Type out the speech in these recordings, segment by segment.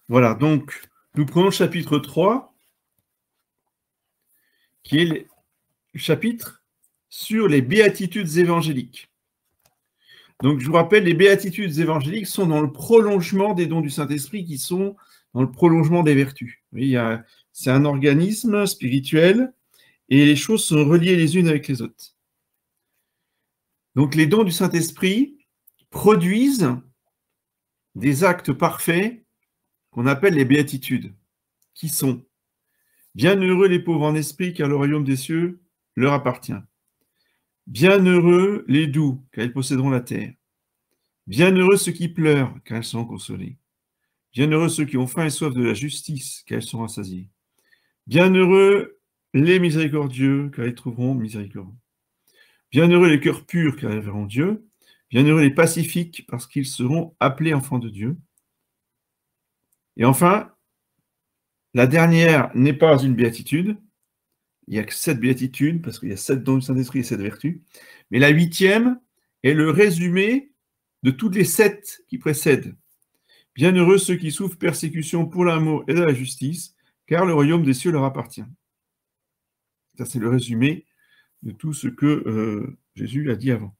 Voilà, donc nous prenons le chapitre 3, qui est le chapitre sur les béatitudes évangéliques. Donc je vous rappelle, les béatitudes évangéliques sont dans le prolongement des dons du Saint-Esprit, qui sont dans le prolongement des vertus. Oui, c'est un organisme spirituel et les choses sont reliées les unes avec les autres. Donc les dons du Saint-Esprit produisent des actes parfaits qu'on appelle les béatitudes, qui sont bienheureux les pauvres en esprit, car le royaume des cieux leur appartient. Bienheureux les doux, car ils posséderont la terre. Bienheureux ceux qui pleurent, car ils seront consolés. Bienheureux ceux qui ont faim et soif de la justice, car ils seront rassasiés. Bienheureux les miséricordieux, car ils trouveront miséricorde. Bienheureux les cœurs purs, car ils verront Dieu. Bienheureux les pacifiques, parce qu'ils seront appelés enfants de Dieu. Et enfin, la dernière n'est pas une béatitude. Il n'y a que 7 béatitudes, parce qu'il y a 7 dons du Saint-Esprit et 7 vertus. Mais la 8e est le résumé de toutes les 7 qui précèdent. Bienheureux ceux qui souffrent persécution pour l'amour et de la justice, car le royaume des cieux leur appartient. Ça, c'est le résumé de tout ce que Jésus a dit avant.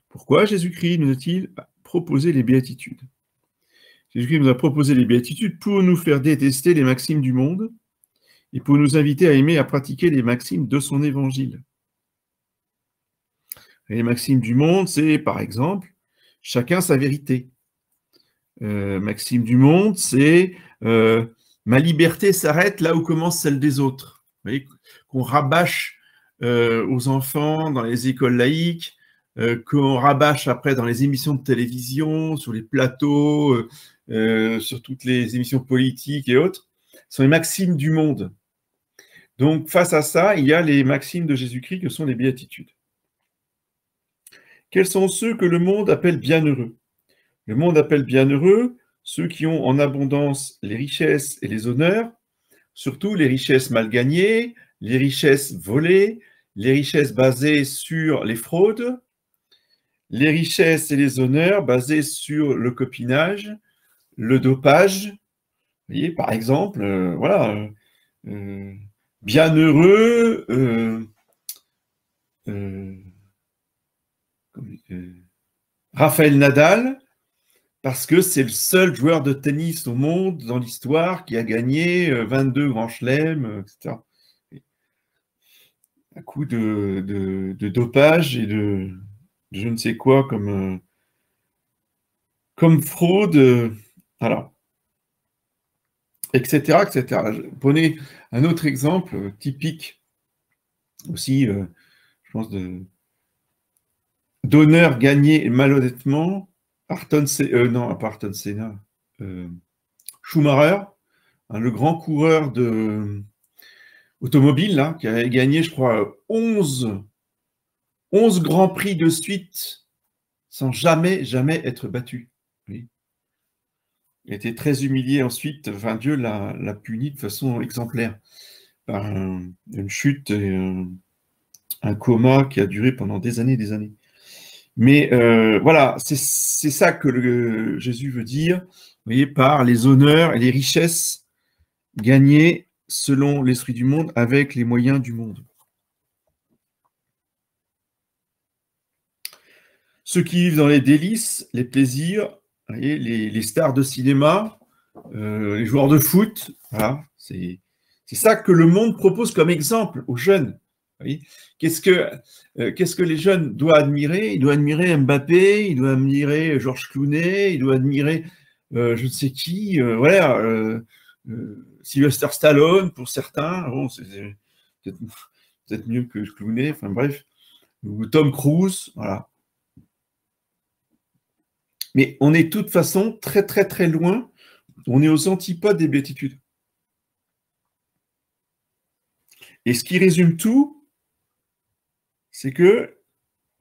Pourquoi Jésus-Christ nous a-t-il proposé les béatitudes? Jésus-Christ nous a proposé les béatitudes pour nous faire détester les maximes du monde et pour nous inviter à aimer et à pratiquer les maximes de son évangile. Et les maximes du monde, c'est par exemple chacun sa vérité. Maxime du monde, c'est ma liberté s'arrête là où commence celle des autres. Vous voyez, qu'on rabâche aux enfants dans les écoles laïques, qu'on rabâche après dans les émissions de télévision, sur les plateaux, sur toutes les émissions politiques et autres, sont les maximes du monde. Donc, face à ça, il y a les maximes de Jésus-Christ que sont les béatitudes. Quels sont ceux que le monde appelle bienheureux? Le monde appelle bienheureux ceux qui ont en abondance les richesses et les honneurs, surtout les richesses mal gagnées, les richesses volées, les richesses basées sur les fraudes, les richesses et les honneurs basés sur le copinage, le dopage. Vous voyez, par exemple, voilà, bienheureux, Raphaël Nadal, parce que c'est le seul joueur de tennis au monde dans l'histoire qui a gagné 22 grands chelems, etc. À coup de dopage et de je ne sais quoi comme fraude, alors, etc., etc. Prenez un autre exemple typique aussi, je pense, d'honneur gagné malhonnêtement par Ayrton Senna, Schumacher, hein, le grand coureur automobile, là, qui avait gagné, je crois, 11 grands prix de suite sans jamais être battu. Oui. Il a été très humilié ensuite. Enfin, Dieu l'a puni de façon exemplaire par une chute et un coma qui a duré pendant des années et des années. Mais voilà, c'est ça que Jésus veut dire, vous voyez, par les honneurs et les richesses gagnées selon l'esprit du monde avec les moyens du monde. Ceux qui vivent dans les délices, les plaisirs, vous voyez, les stars de cinéma, les joueurs de foot, voilà, c'est ça que le monde propose comme exemple aux jeunes. Qu'est-ce que les jeunes doivent admirer? Ils doivent admirer Mbappé, ils doivent admirer Georges Clooney, ils doivent admirer je ne sais qui, voilà, Sylvester Stallone pour certains, bon, c'est peut-être mieux que Clooney, enfin bref, ou Tom Cruise, voilà. Mais on est de toute façon très très très loin, on est aux antipodes des béatitudes. Et ce qui résume tout, c'est que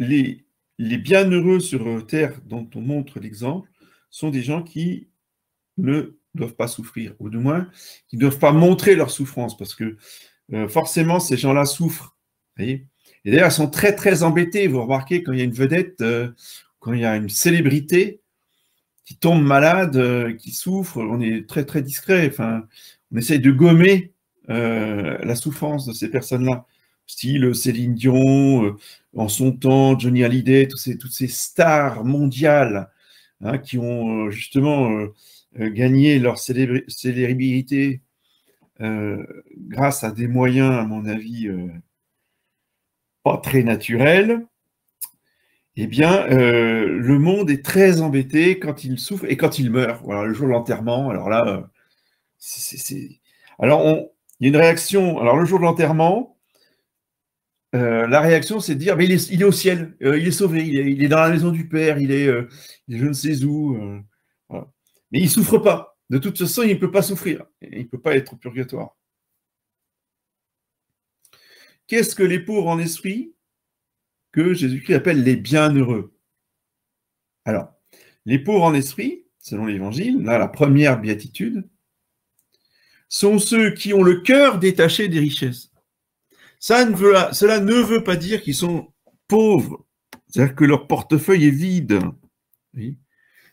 les bienheureux sur terre dont on montre l'exemple sont des gens qui ne doivent pas souffrir, ou du moins qui ne doivent pas montrer leur souffrance, parce que forcément ces gens-là souffrent. Voyez, et d'ailleurs, ils sont très très embêtés. Vous remarquez quand il y a une vedette, quand il y a une célébrité, qui tombent malades, qui souffrent, on est très très discret. Enfin, on essaye de gommer la souffrance de ces personnes-là. Style Céline Dion, en son temps, Johnny Hallyday, toutes ces stars mondiales hein, qui ont justement gagné leur célébrité grâce à des moyens, à mon avis, pas très naturels. Eh bien, le monde est très embêté quand il souffre et quand il meurt. Voilà, le jour de l'enterrement, alors là, alors il y a une réaction. Alors le jour de l'enterrement, la réaction, c'est de dire, mais il est au ciel, il est sauvé, il est dans la maison du Père, il est je ne sais où. Voilà. Mais il ne souffre pas. De toute façon, il ne peut pas souffrir. Il ne peut pas être au purgatoire. Qu'est-ce que les pauvres en esprit que Jésus-Christ appelle les bienheureux? Alors, les pauvres en esprit, selon l'Évangile, là, la première béatitude, sont ceux qui ont le cœur détaché des richesses. Cela ne veut pas dire qu'ils sont pauvres, c'est-à-dire que leur portefeuille est vide. Oui.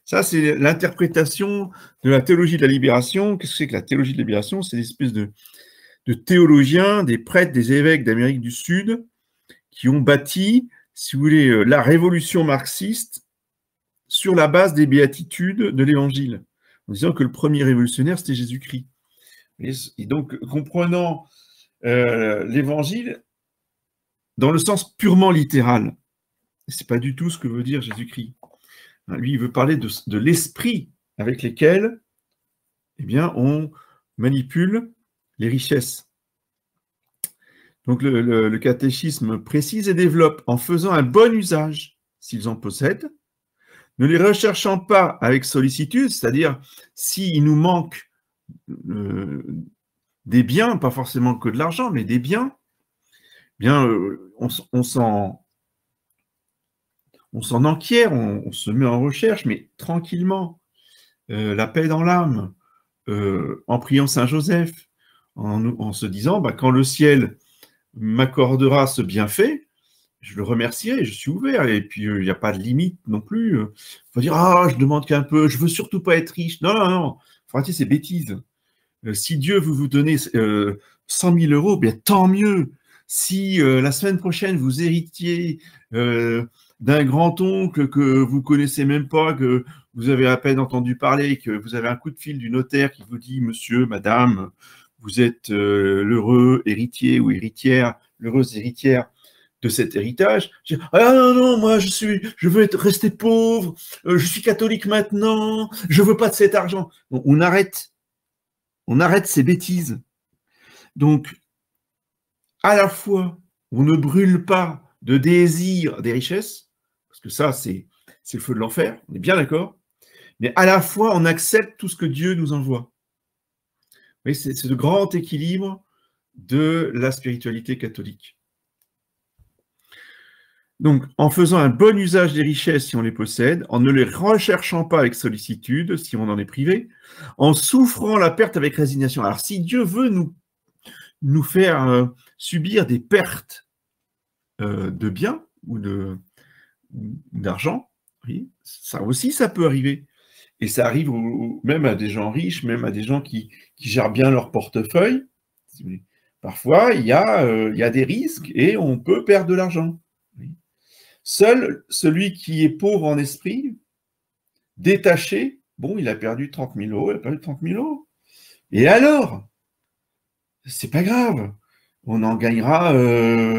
Ça, c'est l'interprétation de la théologie de la libération. Qu'est-ce que c'est que la théologie de la libération? C'est une espèce de théologiens, des prêtres, des évêques d'Amérique du Sud qui ont bâti, si vous voulez, la révolution marxiste sur la base des béatitudes de l'Évangile, en disant que le premier révolutionnaire, c'était Jésus-Christ. Et donc, comprenant l'Évangile dans le sens purement littéral, ce n'est pas du tout ce que veut dire Jésus-Christ. Lui, il veut parler de l'esprit avec lesquels eh bien, on manipule les richesses. Donc, le catéchisme précise et développe en faisant un bon usage, s'ils en possèdent, ne les recherchant pas avec sollicitude, c'est-à-dire s'il nous manque des biens, pas forcément que de l'argent, mais des biens, bien, on s'en enquiert, on se met en recherche, mais tranquillement, la paix dans l'âme, en priant Saint Joseph, en se disant, bah, quand le ciel m'accordera ce bienfait, je le remercierai, je suis ouvert, et puis il n'y a pas de limite non plus. Il faut dire, ah, je demande qu'un peu, je veux surtout pas être riche. Non, non, non, faut arrêter ces bêtises. Si Dieu veut vous donner 100 000 euros, bien tant mieux. Si la semaine prochaine vous héritiez d'un grand-oncle que vous connaissez même pas, que vous avez à peine entendu parler, que vous avez un coup de fil du notaire qui vous dit, monsieur, madame, vous êtes l'heureux héritier ou héritière, l'heureuse héritière de cet héritage. Ah non, non, moi je veux rester pauvre, je suis catholique maintenant, je veux pas de cet argent. Bon, on arrête ces bêtises. Donc, à la fois, on ne brûle pas de désir des richesses, parce que ça, c'est le feu de l'enfer, on est bien d'accord, mais à la fois, on accepte tout ce que Dieu nous envoie. Oui, c'est le grand équilibre de la spiritualité catholique. Donc, en faisant un bon usage des richesses si on les possède, en ne les recherchant pas avec sollicitude si on en est privé, en souffrant la perte avec résignation. Alors, si Dieu veut nous faire subir des pertes de biens ou d'argent, oui, ça aussi, ça peut arriver. Et ça arrive même à des gens riches, même à des gens qui gèrent bien leur portefeuille. Parfois, il y a des risques et on peut perdre de l'argent. Oui. Seul celui qui est pauvre en esprit, détaché, bon, il a perdu 30 000 euros, il a perdu 30 000 euros. Et alors? C'est pas grave. On en gagnera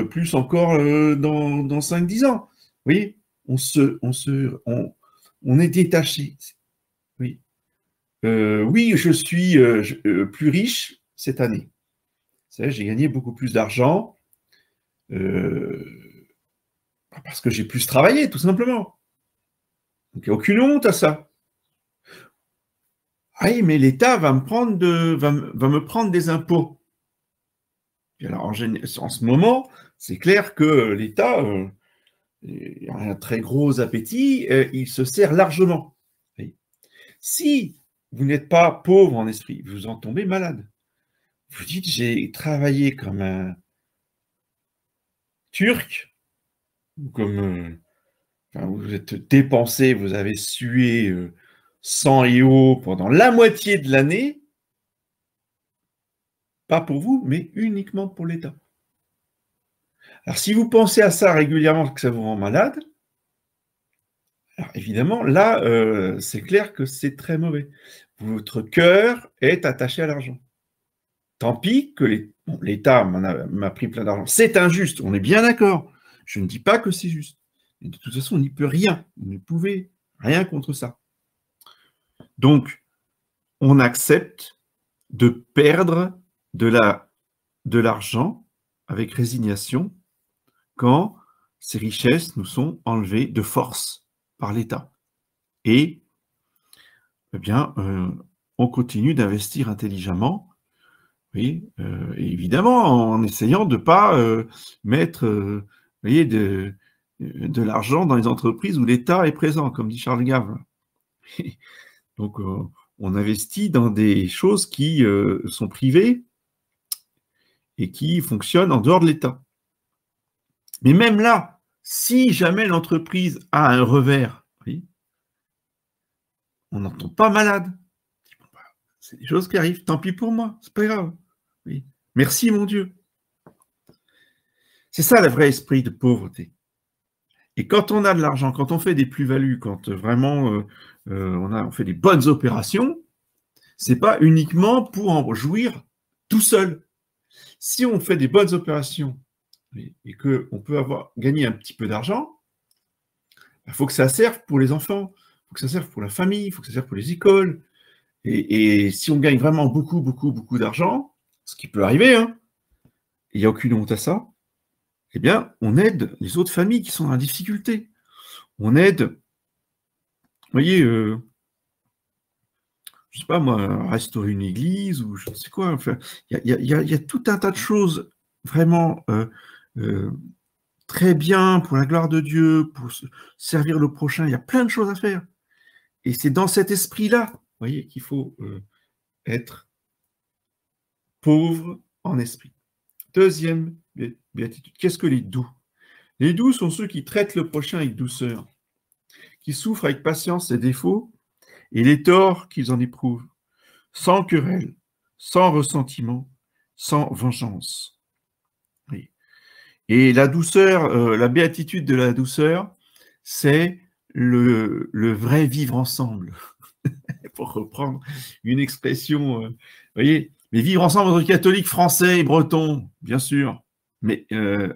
plus encore dans 5-10 ans. Vous voyez, on est détaché. Oui. Oui, je suis plus riche cette année. J'ai gagné beaucoup plus d'argent parce que j'ai plus travaillé, tout simplement. Donc, il n'y a aucune honte à ça. Ah oui, mais l'État va me prendre des impôts. Et alors, en ce moment, c'est clair que l'État a un très gros appétit, il se sert largement. Si vous n'êtes pas pauvre en esprit, vous en tombez malade. Vous dites, j'ai travaillé comme un Turc, ou comme enfin, vous êtes dépensé, vous avez sué sang et eau pendant la moitié de l'année, pas pour vous, mais uniquement pour l'État. Alors, si vous pensez à ça régulièrement, que ça vous rend malade, alors évidemment, là, c'est clair que c'est très mauvais. Votre cœur est attaché à l'argent. Tant pis que l'État m'a pris plein d'argent. C'est injuste, on est bien d'accord. Je ne dis pas que c'est juste. Mais de toute façon, on n'y peut rien. Vous ne pouvez rien contre ça. Donc, on accepte de perdre de l'argent avec résignation quand ces richesses nous sont enlevées de force par l'État. Et, eh bien, on continue d'investir intelligemment, oui, évidemment, en essayant de ne pas mettre voyez, de l'argent dans les entreprises où l'État est présent, comme dit Charles Gave. Donc, on investit dans des choses qui sont privées et qui fonctionnent en dehors de l'État. Mais même là, si jamais l'entreprise a un revers, oui, on n'en tombe pas malade. C'est des choses qui arrivent, tant pis pour moi, c'est pas grave. Oui. Merci mon Dieu. C'est ça le vrai esprit de pauvreté. Et quand on a de l'argent, quand on fait des plus-values, quand vraiment on fait des bonnes opérations, c'est pas uniquement pour en jouir tout seul. Si on fait des bonnes opérations et qu'on peut gagner un petit peu d'argent, il faut que ça serve pour les enfants, il faut que ça serve pour la famille, il faut que ça serve pour les écoles. Et si on gagne vraiment beaucoup, beaucoup, beaucoup d'argent, ce qui peut arriver, hein, il n'y a aucune honte à ça, eh bien, on aide les autres familles qui sont en difficulté. On aide, vous voyez, je ne sais pas moi, restaurer une église ou je ne sais quoi. Enfin, il y a tout un tas de choses vraiment très bien pour la gloire de Dieu, pour servir le prochain. Il y a plein de choses à faire. Et c'est dans cet esprit-là, vous voyez, qu'il faut être pauvre en esprit. Deuxième béatitude, qu'est-ce que les doux? Les doux sont ceux qui traitent le prochain avec douceur, qui souffrent avec patience ses défauts et les torts qu'ils en éprouvent, sans querelle, sans ressentiment, sans vengeance. Oui. Et la douceur, la béatitude de la douceur, c'est le vrai vivre ensemble. Pour reprendre une expression, vous voyez, mais vivre ensemble entre catholiques français et bretons, bien sûr, mais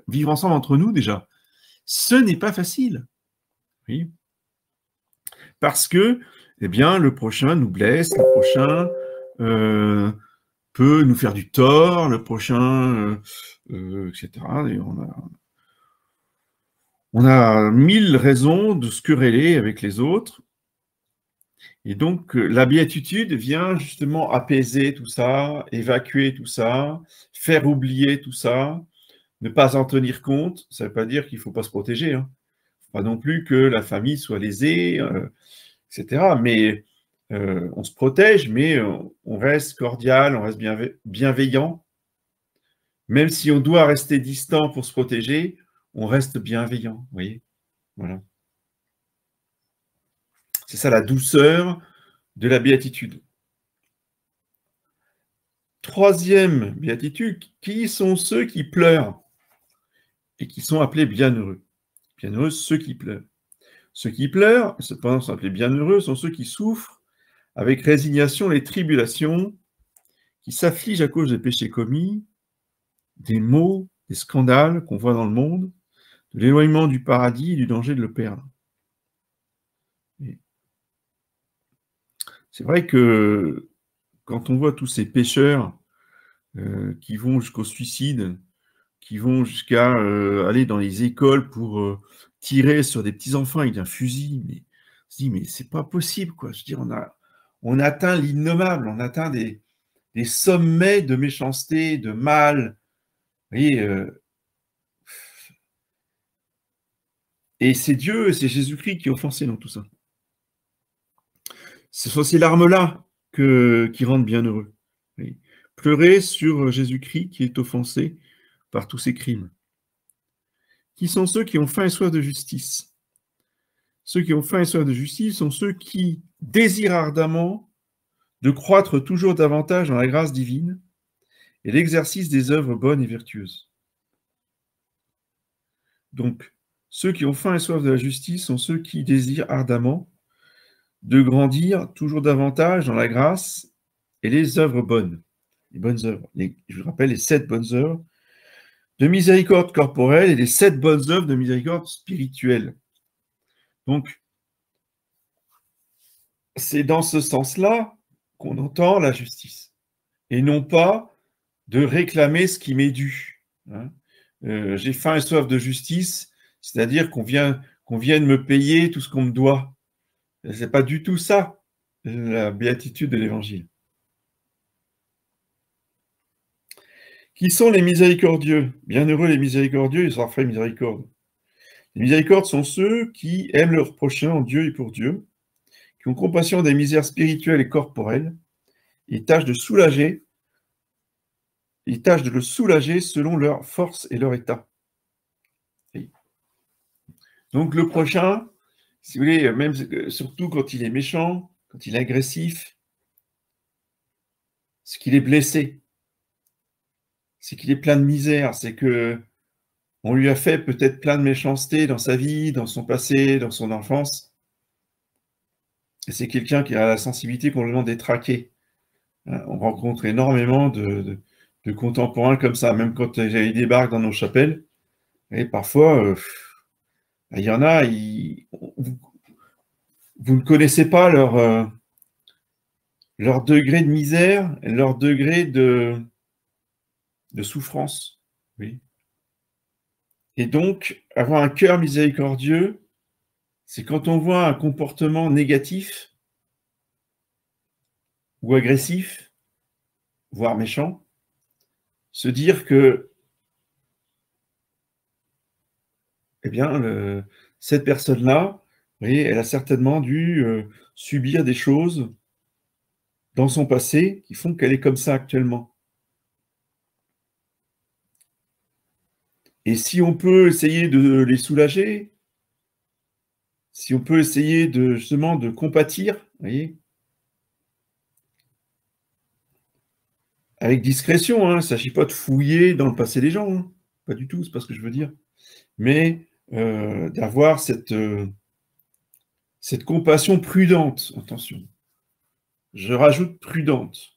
vivre ensemble entre nous déjà, ce n'est pas facile. Oui. Parce que, eh bien, le prochain nous blesse, le prochain peut nous faire du tort, le prochain, etc. Et on a 1000 raisons de se quereller avec les autres. Et donc, la béatitude vient justement apaiser tout ça, évacuer tout ça, faire oublier tout ça, ne pas en tenir compte. Ça ne veut pas dire qu'il ne faut pas se protéger. Hein. Pas non plus que la famille soit lésée, etc. Mais on se protège, mais on reste cordial, on reste bienveillant. Même si on doit rester distant pour se protéger, on reste bienveillant. Vous voyez, voilà. C'est ça la douceur de la béatitude. Troisième béatitude, qui sont ceux qui pleurent et qui sont appelés bienheureux? Bienheureux, ceux qui pleurent. Ceux qui pleurent, cependant sont appelés bienheureux, sont ceux qui souffrent avec résignation les tribulations, qui s'affligent à cause des péchés commis, des maux, des scandales qu'on voit dans le monde, de l'éloignement du paradis et du danger de le perdre. C'est vrai que quand on voit tous ces pécheurs qui vont jusqu'au suicide, qui vont jusqu'à aller dans les écoles pour tirer sur des petits-enfants avec un fusil, mais on se dit, mais c'est pas possible, quoi. Je veux dire, on atteint l'innommable, on atteint des sommets de méchanceté, de mal. Vous voyez, et c'est Dieu, c'est Jésus-Christ qui est offensé dans tout ça. Ce sont ces larmes-là qui rendent bienheureux. Oui. Pleurer sur Jésus-Christ qui est offensé par tous ces crimes. Qui sont ceux qui ont faim et soif de justice? Ceux qui ont faim et soif de justice sont ceux qui désire ardemment de croître toujours davantage dans la grâce divine et l'exercice des œuvres bonnes et vertueuses. Donc, ceux qui ont faim et soif de la justice sont ceux qui désirent ardemment de grandir toujours davantage dans la grâce et les œuvres bonnes. Les bonnes œuvres. Je vous rappelle les 7 bonnes œuvres de miséricorde corporelle et les 7 bonnes œuvres de miséricorde spirituelle. Donc, c'est dans ce sens-là qu'on entend la justice, et non pas de réclamer ce qui m'est dû. J'ai faim et soif de justice, c'est-à-dire qu'on vienne me payer tout ce qu'on me doit. Ce n'est pas du tout ça, la béatitude de l'Évangile. Qui sont les miséricordieux? Bienheureux les miséricordieux, ils seront faits miséricorde. Les miséricordes sont ceux qui aiment leur prochain en Dieu et pour Dieu, qui ont compassion des misères spirituelles et corporelles, et tâchent de le soulager selon leur force et leur état. Donc le prochain, si vous voulez, même surtout quand il est méchant, quand il est agressif, c'est qu'il est blessé, c'est qu'il est plein de misère, c'est que on lui a fait peut-être plein de méchanceté dans sa vie, dans son passé, dans son enfance. Et c'est quelqu'un qui a la sensibilité complètement détraquée. On rencontre énormément de contemporains comme ça, même quand ils débarquent dans nos chapelles. Et parfois, il y en a, vous ne connaissez pas leur degré de misère, leur degré de souffrance. Oui. Et donc, avoir un cœur miséricordieux, c'est quand on voit un comportement négatif ou agressif, voire méchant, se dire que, eh bien, cette personne-là, vous voyez, elle a certainement dû subir des choses dans son passé qui font qu'elle est comme ça actuellement. Et si on peut essayer de les soulager, si on peut essayer justement de compatir, vous voyez, avec discrétion, il ne s'agit pas de fouiller dans le passé des gens, pas du tout, c'est pas ce que je veux dire, mais d'avoir cette compassion prudente, attention, je rajoute prudente,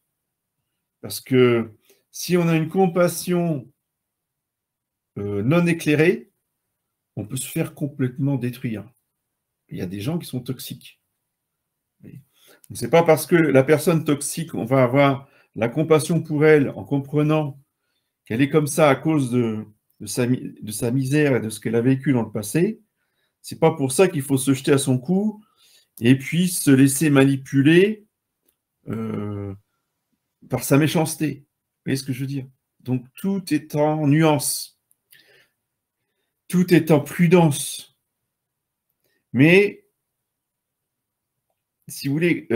parce que si on a une compassion non éclairée, on peut se faire complètement détruire. Il y a des gens qui sont toxiques. Ce n'est pas parce que la personne toxique, on va avoir la compassion pour elle en comprenant qu'elle est comme ça à cause de sa misère et de ce qu'elle a vécu dans le passé. Ce n'est pas pour ça qu'il faut se jeter à son cou et puis se laisser manipuler par sa méchanceté. Vous voyez ce que je veux dire? Donc tout est en nuance, tout est en prudence. Mais, si vous voulez,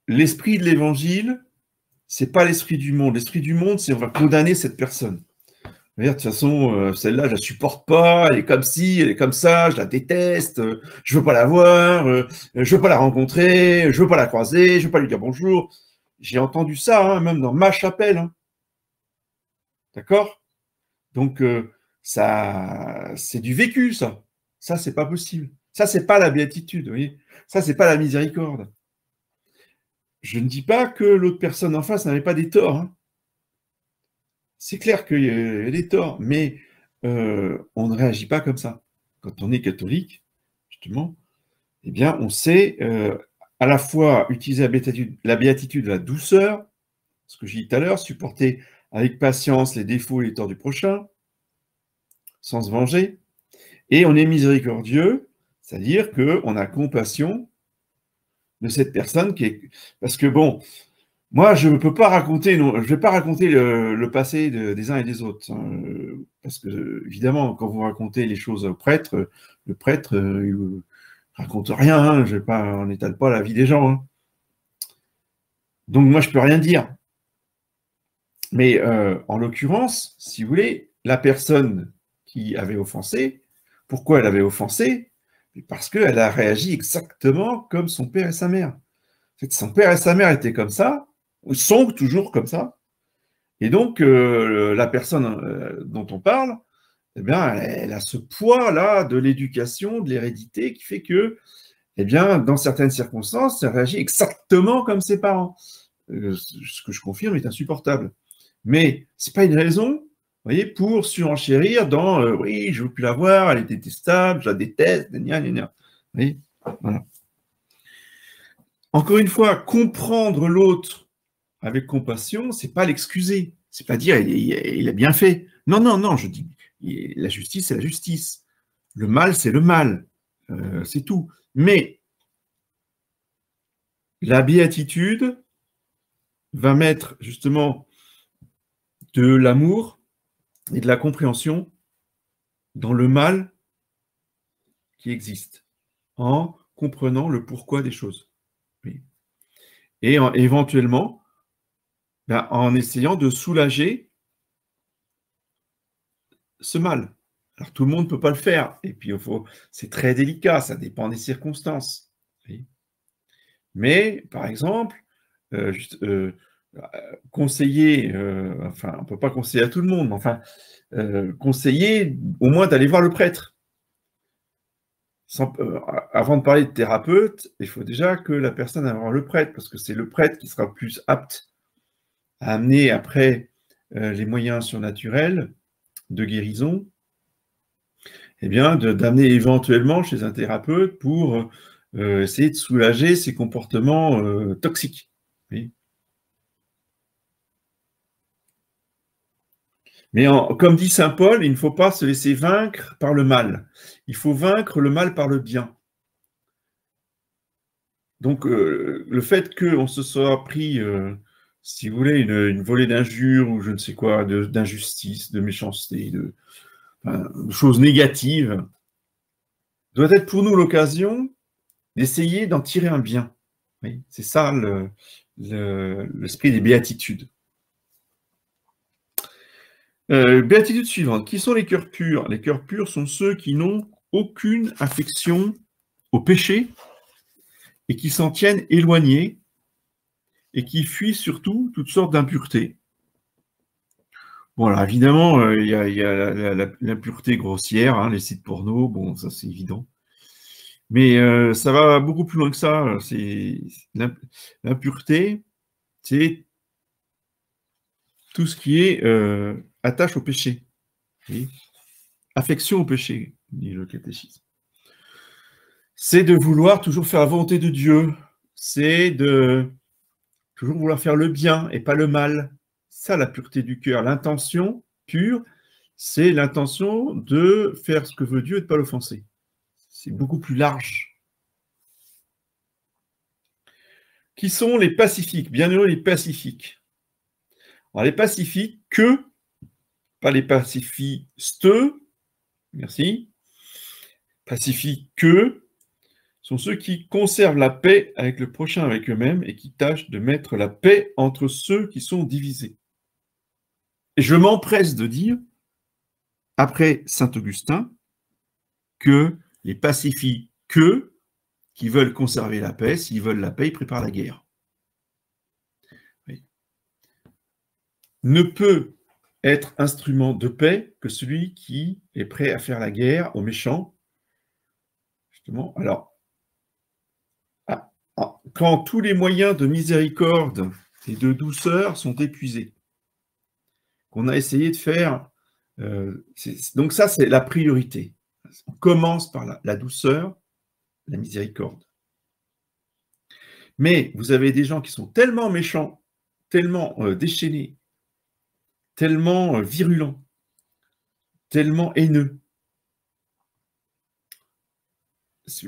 l'esprit de l'Évangile, c'est pas l'esprit du monde. L'esprit du monde, c'est on va condamner cette personne. De toute façon, celle-là, je la supporte pas, elle est comme ci, elle est comme ça, je la déteste, je veux pas la voir, je veux pas la rencontrer, je veux pas la croiser, je veux pas lui dire bonjour. J'ai entendu ça, même dans ma chapelle. D'accord? Donc, ça, c'est du vécu, ça. Ça, c'est pas possible. Ça, c'est pas la béatitude, vous voyez? Ça, c'est pas la miséricorde. Je ne dis pas que l'autre personne en face n'avait pas des torts. C'est clair qu'il y a des torts, mais on ne réagit pas comme ça. Quand on est catholique, justement, eh bien, on sait à la fois utiliser la béatitude de la douceur, ce que j'ai dit tout à l'heure, supporter avec patience les défauts et les torts du prochain, sans se venger, et on est miséricordieux, c'est-à-dire qu'on a compassion de cette personne qui est... Parce que bon, moi, je ne peux pas raconter, je vais pas raconter le passé des uns et des autres, parce que, évidemment, quand vous racontez les choses au prêtre, le prêtre, il ne raconte rien, on n'étale pas la vie des gens. Donc, moi, je ne peux rien dire. Mais en l'occurrence, si vous voulez, la personne qui avait offensé, pourquoi elle avait offensé? Parce qu'elle a réagi exactement comme son père et sa mère. Son père et sa mère étaient comme ça, ou sont toujours comme ça. Et donc, la personne dont on parle, eh bien, elle a ce poids-là de l'éducation, de l'hérédité, qui fait que, eh bien, dans certaines circonstances, elle réagit exactement comme ses parents. Ce que je confirme est insupportable. Mais ce n'est pas une raison, vous voyez, pour surenchérir dans oui, je ne veux plus la voir, elle est détestable, je la déteste, gna, gna, gna. Vous voyez, voilà. Encore une fois, comprendre l'autre avec compassion, c'est pas l'excuser. C'est pas dire il a bien fait. Non, non, non, je dis la justice, c'est la justice. Le mal, c'est le mal. C'est tout. Mais la béatitude va mettre justement de l'amour et de la compréhension dans le mal qui existe, en comprenant le pourquoi des choses. Oui. Et éventuellement, en essayant de soulager ce mal. Alors tout le monde ne peut pas le faire, et puis c'est très délicat, ça dépend des circonstances. Oui. Mais, par exemple, conseiller, enfin, on ne peut pas conseiller à tout le monde, mais enfin, conseiller au moins d'aller voir le prêtre. Avant de parler de thérapeute, il faut déjà que la personne aille voir le prêtre, parce que c'est le prêtre qui sera plus apte à amener après les moyens surnaturels de guérison, eh bien, d'amener éventuellement chez un thérapeute pour essayer de soulager ces comportements toxiques. Oui. Mais comme dit saint Paul, il ne faut pas se laisser vaincre par le mal. Il faut vaincre le mal par le bien. Donc, le fait qu'on se soit pris, si vous voulez, une volée d'injures ou je ne sais quoi, d'injustice, de méchanceté, de choses négatives, doit être pour nous l'occasion d'essayer d'en tirer un bien. Oui, c'est ça l'esprit des béatitudes. Béatitude suivante. Qui sont les cœurs purs? Les cœurs purs sont ceux qui n'ont aucune affection au péché et qui s'en tiennent éloignés et qui fuient surtout toutes sortes d'impuretés. Bon, alors évidemment, il y a l'impureté grossière, hein, les sites porno, bon, ça c'est évident. Mais ça va beaucoup plus loin que ça. L'impureté, c'est tout ce qui est attache au péché. Oui. Affection au péché, dit le catéchisme. C'est de vouloir toujours faire la volonté de Dieu. C'est de toujours vouloir faire le bien et pas le mal. Ça, la pureté du cœur. L'intention pure, c'est l'intention de faire ce que veut Dieu et de ne pas l'offenser. C'est beaucoup plus large. Qui sont les pacifiques? Bienheureux les pacifiques. Alors, les pacifiques, pas les pacifistes, merci, pacifiques sont ceux qui conservent la paix avec le prochain, avec eux-mêmes, et qui tâchent de mettre la paix entre ceux qui sont divisés. Et je m'empresse de dire, après saint Augustin, que les pacifiques qui veulent conserver la paix, s'ils veulent la paix, ils préparent la guerre. Oui. Ne peut être instrument de paix que celui qui est prêt à faire la guerre aux méchants. Justement, alors, quand tous les moyens de miséricorde et de douceur sont épuisés, qu'on a essayé de faire, donc ça c'est la priorité. On commence par la douceur, la miséricorde. Mais vous avez des gens qui sont tellement méchants, tellement déchaînés, tellement virulents, tellement haineux,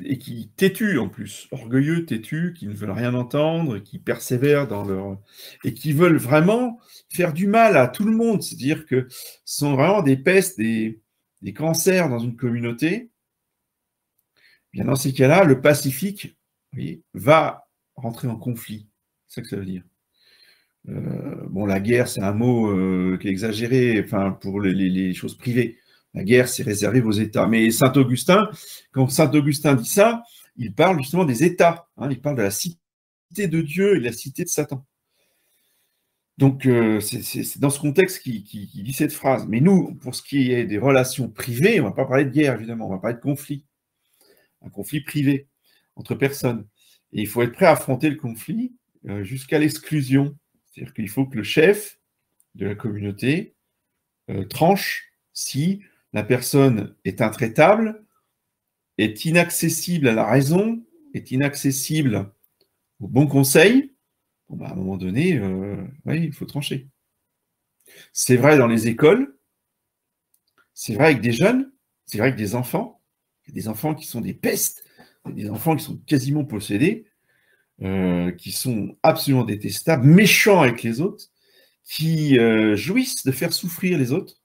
et qui têtus en plus, orgueilleux, têtus, qui ne veulent rien entendre, qui persévèrent dans leur... et qui veulent vraiment faire du mal à tout le monde, c'est-à-dire que ce sont vraiment des pestes, des cancers dans une communauté. Bien dans ces cas-là, le pacifique, vous voyez, va rentrer en conflit. C'est ça que ça veut dire. Bon, la guerre, c'est un mot qui est exagéré, enfin, pour les choses privées. La guerre, c'est réservé aux États. Mais Saint Augustin, quand Saint Augustin dit ça, il parle justement des États. Hein, il parle de la cité de Dieu et de la cité de Satan. Donc, c'est dans ce contexte qu'il dit cette phrase. Mais nous, pour ce qui est des relations privées, on ne va pas parler de guerre, évidemment, on va parler de conflit. Un conflit privé entre personnes. Et il faut être prêt à affronter le conflit jusqu'à l'exclusion. C'est-à-dire qu'il faut que le chef de la communauté tranche si la personne est intraitable, est inaccessible à la raison, est inaccessible au bon conseil. Bon, bah, à un moment donné, oui, il faut trancher. C'est vrai dans les écoles, c'est vrai avec des jeunes, c'est vrai avec des enfants. Il y a des enfants qui sont des pestes, des enfants qui sont quasiment possédés, qui sont absolument détestables, méchants avec les autres, qui jouissent de faire souffrir les autres.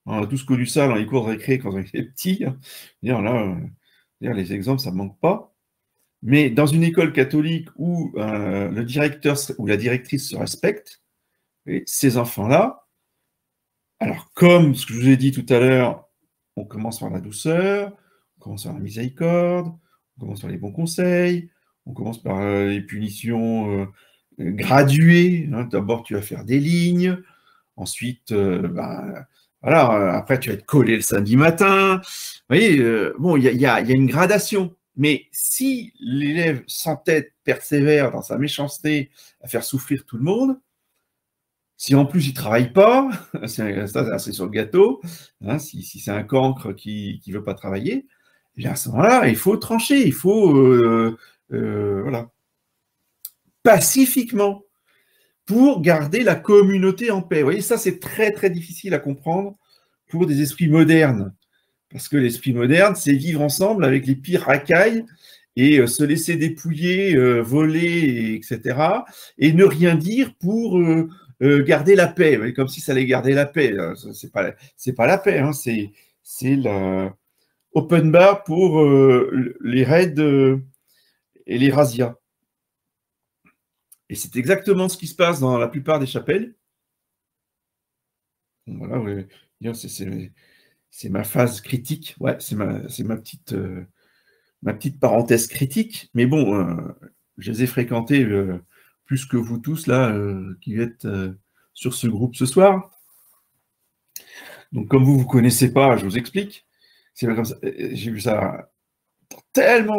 On a tous connu ça dans les cours de récré quand on était petits. Là, les exemples, ça ne manque pas. Mais dans une école catholique où le directeur ou la directrice se respecte, ces enfants-là, alors comme ce que je vous ai dit tout à l'heure, on commence par la douceur, on commence par la miséricorde, on commence par les bons conseils, on commence par les punitions graduées. Hein. D'abord, tu vas faire des lignes, ensuite, voilà, après, tu vas être collé le samedi matin. Vous voyez, bon, il y a une gradation. Mais si l'élève s'entête, persévère dans sa méchanceté à faire souffrir tout le monde, si en plus il ne travaille pas, c'est sur le gâteau, hein, si c'est un cancre qui ne veut pas travailler, eh bien à ce moment-là, il faut trancher, il faut voilà, pacifiquement, pour garder la communauté en paix. Vous voyez, ça c'est très très difficile à comprendre pour des esprits modernes. Parce que l'esprit moderne, c'est vivre ensemble avec les pires racailles et se laisser dépouiller, voler, etc. Et ne rien dire pour garder la paix. Comme si ça allait garder la paix. C'est pas la paix, hein. C'est la open bar pour les raids et les razzias. Et c'est exactement ce qui se passe dans la plupart des chapelles. Voilà, ouais. C'est ma phase critique. Ouais, c'est ma petite parenthèse critique. Mais bon, je les ai fréquentés plus que vous tous là, qui êtes sur ce groupe ce soir. Donc, comme vous ne connaissez pas, je vous explique. C'est comme ça. J'ai vu ça dans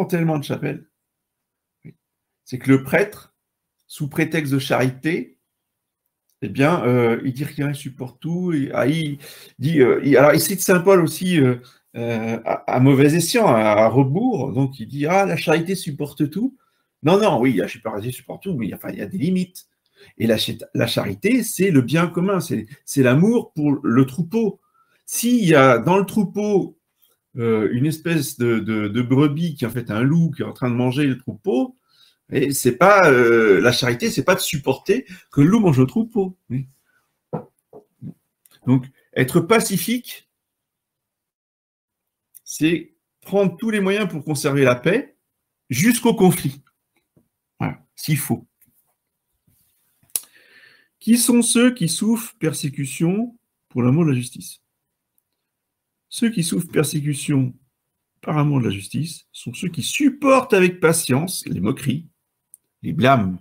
tellement de chapelles. C'est que le prêtre, sous prétexte de charité, eh bien, il dit rien, il supporte tout. Il dit, alors, il cite Saint Paul aussi à mauvais escient, à rebours. Donc, il dit, ah, la charité supporte tout. Non, oui, la charité supporte tout, mais il y a des limites. Et la charité, c'est le bien commun, c'est l'amour pour le troupeau. S'il y a dans le troupeau une espèce de brebis qui est en fait un loup qui est en train de manger le troupeau, et c'est pas la charité, c'est pas de supporter que le loup mange le troupeau. Oui. Donc, être pacifique, c'est prendre tous les moyens pour conserver la paix jusqu'au conflit. Voilà, s'il faut. Qui sont ceux qui souffrent persécution pour l'amour de la justice? Ceux qui souffrent persécution par amour de la justice sont ceux qui supportent avec patience les moqueries, les blâmes,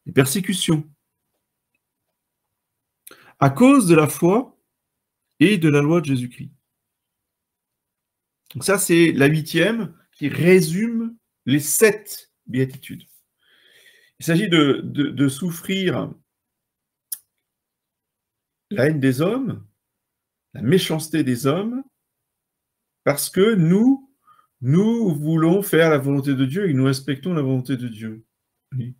les persécutions, à cause de la foi et de la loi de Jésus-Christ. Donc ça, c'est la 8e qui résume les 7 béatitudes. Il s'agit de souffrir la haine des hommes, la méchanceté des hommes, parce que nous voulons faire la volonté de Dieu et nous respectons la volonté de Dieu. Et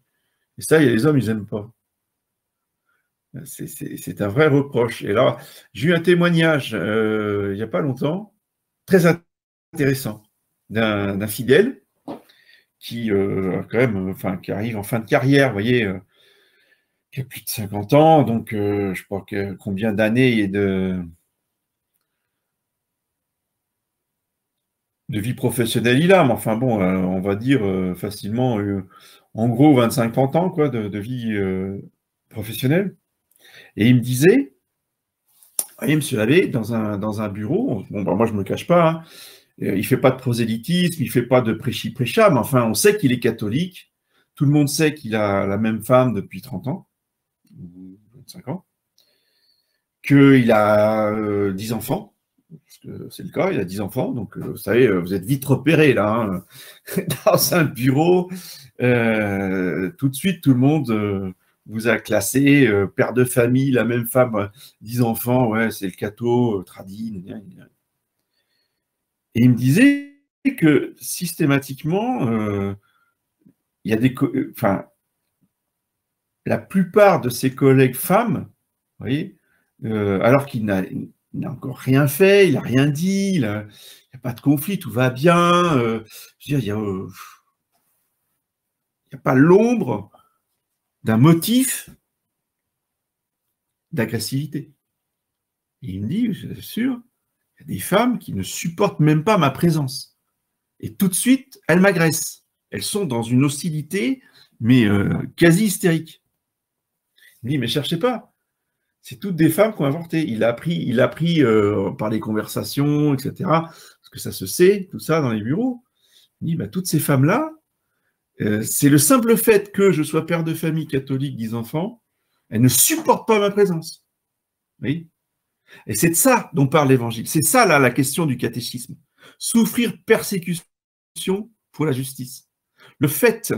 ça, il y a les hommes, ils n'aiment pas. C'est un vrai reproche. Et là, j'ai eu un témoignage il n'y a pas longtemps, très intéressant, d'un fidèle qui quand même, enfin, qui arrive en fin de carrière, vous voyez, qui a plus de 50 ans, donc je ne sais pas combien d'années et de vie professionnelle il a, mais enfin bon, on va dire facilement, en gros, 25-30 ans quoi, de vie professionnelle. Et il me disait, voyez, M. l'abbé, dans un bureau, bon, bah, moi je ne me cache pas, hein, il ne fait pas de prosélytisme, il ne fait pas de prêchi-prêcha, mais enfin, on sait qu'il est catholique. Tout le monde sait qu'il a la même femme depuis 30 ans, ou 25 ans, qu'il a 10 enfants, parce que c'est le cas, il a 10 enfants, donc vous savez, vous êtes vite repéré là, hein, dans un bureau, tout de suite, tout le monde vous a classé, père de famille, la même femme, 10 enfants, ouais, c'est le catho, tradi, et il me disait que systématiquement, il y a enfin, la plupart de ses collègues femmes, vous voyez, alors qu'il n'a encore rien fait, il n'a rien dit, il n'y a pas de conflit, tout va bien, je veux dire, il n'y a pas l'ombre d'un motif d'agressivité. Et il me dit, je suis sûr, il y a des femmes qui ne supportent même pas ma présence. Et tout de suite, elles m'agressent. Elles sont dans une hostilité, mais quasi hystérique. Il me dit, mais cherchez pas. C'est toutes des femmes qui ont inventé. Il a appris par les conversations, etc. Parce que ça se sait, tout ça, dans les bureaux. Il dit, bah, toutes ces femmes-là, c'est le simple fait que je sois père de famille catholique, 10 enfants, elles ne supportent pas ma présence. Oui. Et c'est de ça dont parle l'Évangile. C'est ça, là, la question du catéchisme. Souffrir persécution pour la justice. Le fait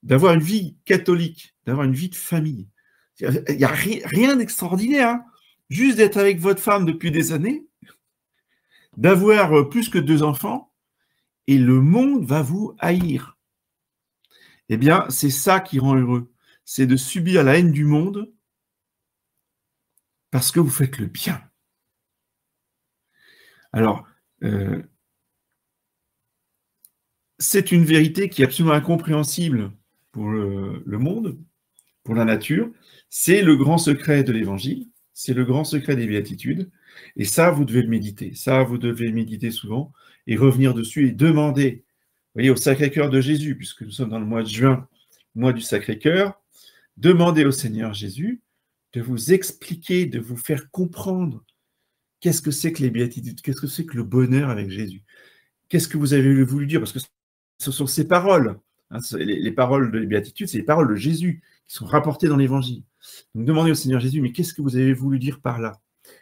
d'avoir une vie catholique, d'avoir une vie de famille, il n'y a rien d'extraordinaire. Hein. Juste d'être avec votre femme depuis des années, d'avoir plus que 2 enfants, et le monde va vous haïr. Eh bien, c'est ça qui rend heureux. C'est de subir la haine du monde parce que vous faites le bien. Alors, c'est une vérité qui est absolument incompréhensible pour le monde, pour la nature. C'est le grand secret de l'Évangile, c'est le grand secret des béatitudes. Et ça, vous devez le méditer. Ça, vous devez le méditer souvent et revenir dessus et demander, vous voyez, au Sacré-Cœur de Jésus, puisque nous sommes dans le mois de juin, mois du Sacré-Cœur, demandez au Seigneur Jésus de vous expliquer, de vous faire comprendre qu'est-ce que c'est que les béatitudes, qu'est-ce que c'est que le bonheur avec Jésus. Qu'est-ce que vous avez voulu dire? Parce que ce sont ces paroles. Hein, les paroles de les béatitudes, c'est les paroles de Jésus qui sont rapportées dans l'Évangile. Donc demandez au Seigneur Jésus, mais qu'est-ce que vous avez voulu dire par là?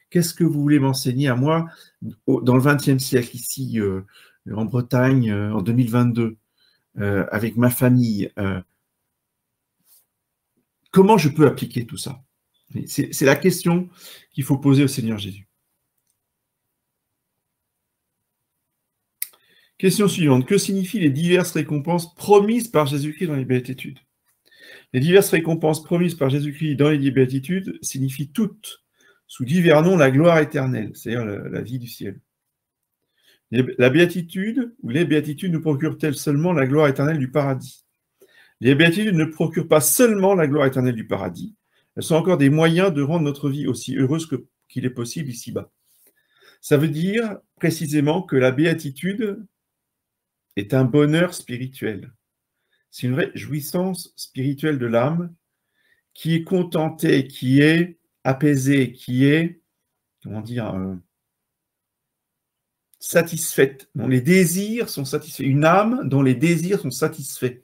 Qu'est-ce que vous voulez m'enseigner à moi dans le XXe siècle, ici, en Bretagne, en 2022, avec ma famille? Comment je peux appliquer tout ça? C'est la question qu'il faut poser au Seigneur Jésus. Question suivante. Que signifient les diverses récompenses promises par Jésus-Christ dans les béatitudes? Les diverses récompenses promises par Jésus-Christ dans les béatitudes signifient toutes, sous divers noms, la gloire éternelle, c'est-à-dire la vie du ciel. La béatitude ou les béatitudes nous procurent-elles seulement la gloire éternelle du paradis? Les béatitudes ne procurent pas seulement la gloire éternelle du paradis, elles sont encore des moyens de rendre notre vie aussi heureuse qu'il est possible ici-bas. Ça veut dire précisément que la béatitude est un bonheur spirituel. C'est une vraie jouissance spirituelle de l'âme qui est contentée, qui est apaisée, qui est, comment dire, satisfaite, dont les désirs sont satisfaits. Une âme dont les désirs sont satisfaits.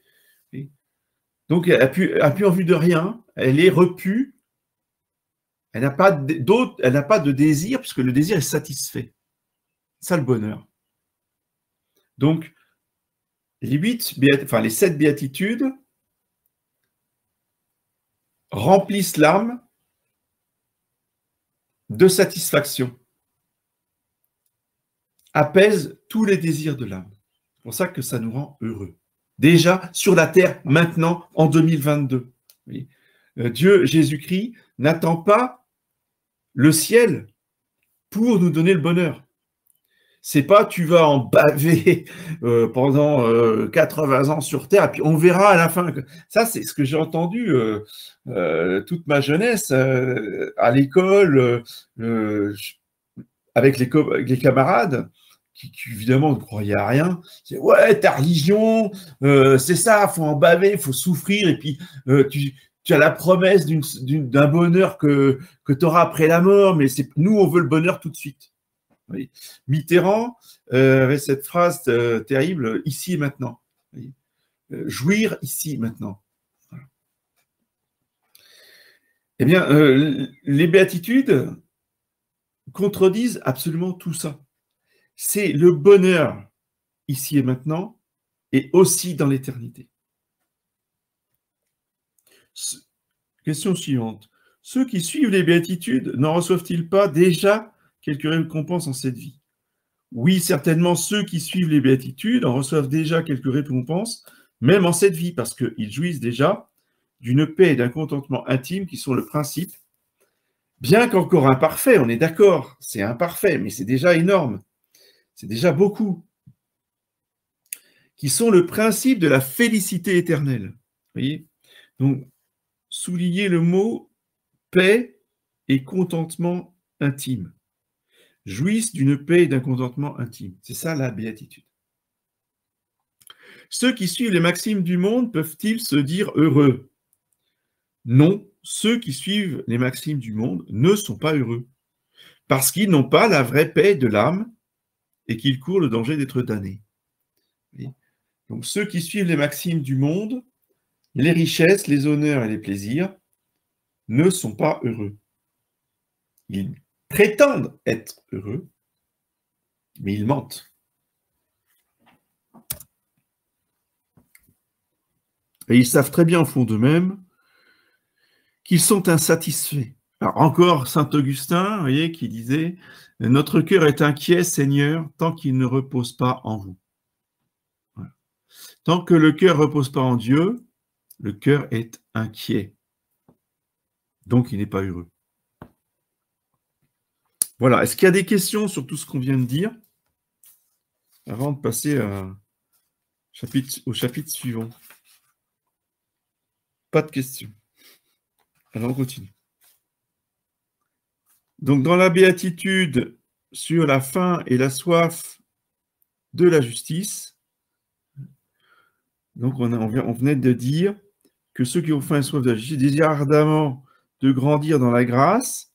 Donc, elle n'a plus envie de rien, elle est repue, elle n'a pas de désir, puisque le désir est satisfait. C'est ça le bonheur. Donc, les 7 béatitudes remplissent l'âme de satisfaction, apaisent tous les désirs de l'âme. C'est pour ça que ça nous rend heureux. Déjà sur la terre, maintenant, en 2022. Oui. Dieu, Jésus-Christ, n'attend pas le ciel pour nous donner le bonheur. C'est pas tu vas en baver pendant 80 ans sur Terre, et puis on verra à la fin. Ça, c'est ce que j'ai entendu toute ma jeunesse à l'école, avec les camarades, qui évidemment ne croyaient à rien. C'est ouais, ta religion, c'est ça, il faut en baver, il faut souffrir, et puis tu as la promesse d'un bonheur que tu auras après la mort, mais nous, on veut le bonheur tout de suite. Oui. Mitterrand avait cette phrase terrible, ici et maintenant. Oui. Jouir ici et maintenant. Voilà. Eh bien, les béatitudes contredisent absolument tout ça. C'est le bonheur ici et maintenant et aussi dans l'éternité. Question suivante. Ceux qui suivent les béatitudes n'en reçoivent-ils pas déjà quelques récompenses en cette vie? Oui, certainement, ceux qui suivent les béatitudes en reçoivent déjà quelques récompenses, même en cette vie, parce qu'ils jouissent déjà d'une paix et d'un contentement intime qui sont le principe, bien qu'encore imparfait, on est d'accord, c'est imparfait, mais c'est déjà énorme, c'est déjà beaucoup, qui sont le principe de la félicité éternelle. Vous voyez? Donc, soulignez le mot paix et contentement intime. Jouissent d'une paix et d'un contentement intime. C'est ça la béatitude. Ceux qui suivent les maximes du monde peuvent-ils se dire heureux? Non, ceux qui suivent les maximes du monde ne sont pas heureux, parce qu'ils n'ont pas la vraie paix de l'âme et qu'ils courent le danger d'être damnés. Donc ceux qui suivent les maximes du monde, les richesses, les honneurs et les plaisirs, ne sont pas heureux. Ils prétendent être heureux, mais ils mentent. Et ils savent très bien au fond d'eux-mêmes qu'ils sont insatisfaits. Alors encore saint Augustin, vous voyez, qui disait « Notre cœur est inquiet, Seigneur, tant qu'il ne repose pas en vous. » Voilà. Tant que le cœur ne repose pas en Dieu, le cœur est inquiet. Donc il n'est pas heureux. Voilà. Est-ce qu'il y a des questions sur tout ce qu'on vient de dire avant de passer au chapitre suivant? Pas de questions. Alors on continue. Donc dans la béatitude sur la faim et la soif de la justice, donc on venait de dire que ceux qui ont faim et soif de la justice désirent ardemment de grandir dans la grâce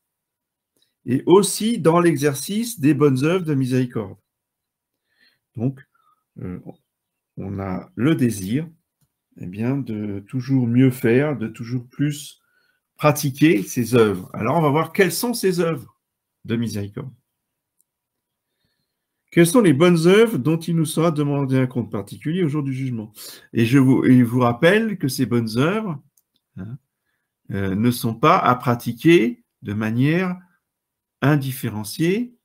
et aussi dans l'exercice des bonnes œuvres de miséricorde. Donc, on a le désir de toujours mieux faire, de toujours plus pratiquer ces œuvres. Alors, on va voir quelles sont ces œuvres de miséricorde. Quelles sont les bonnes œuvres dont il nous sera demandé un compte particulier au jour du jugement? Et je vous rappelle que ces bonnes œuvres ne sont pas à pratiquer de manière indifférenciée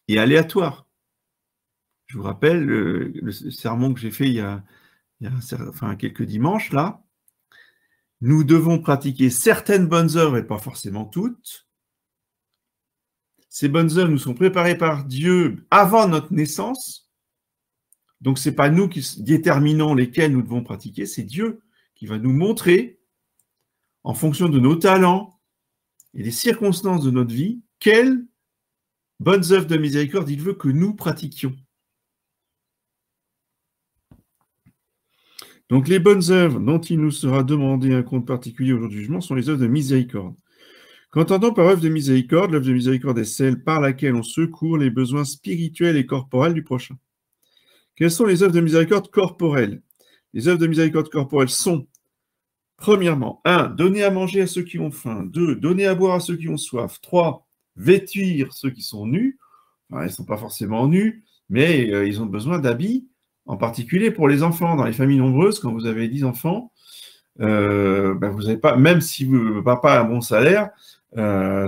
et aléatoire. Je vous rappelle le sermon que j'ai fait il y a quelques dimanches, là. Nous devons pratiquer certaines bonnes œuvres et pas forcément toutes. Ces bonnes œuvres nous sont préparées par Dieu avant notre naissance. Donc, ce n'est pas nous qui déterminons lesquelles nous devons pratiquer, c'est Dieu qui va nous montrer, en fonction de nos talents et des circonstances de notre vie, quelles bonnes œuvres de miséricorde il veut que nous pratiquions. Donc, les bonnes œuvres dont il nous sera demandé un compte particulier au jour du jugement sont les œuvres de miséricorde. Qu'entend-on par œuvre de miséricorde? L'œuvre de miséricorde est celle par laquelle on secourt les besoins spirituels et corporels du prochain. Quelles sont les œuvres de miséricorde corporelles? Les œuvres de miséricorde corporelle sont, premièrement, 1. Donner à manger à ceux qui ont faim. 2. Donner à boire à ceux qui ont soif. 3. Vêtir ceux qui sont nus. Enfin, ils ne sont pas forcément nus, mais ils ont besoin d'habits, en particulier pour les enfants. Dans les familles nombreuses, quand vous avez 10 enfants, vous n'avez pas, même si papa a un bon salaire,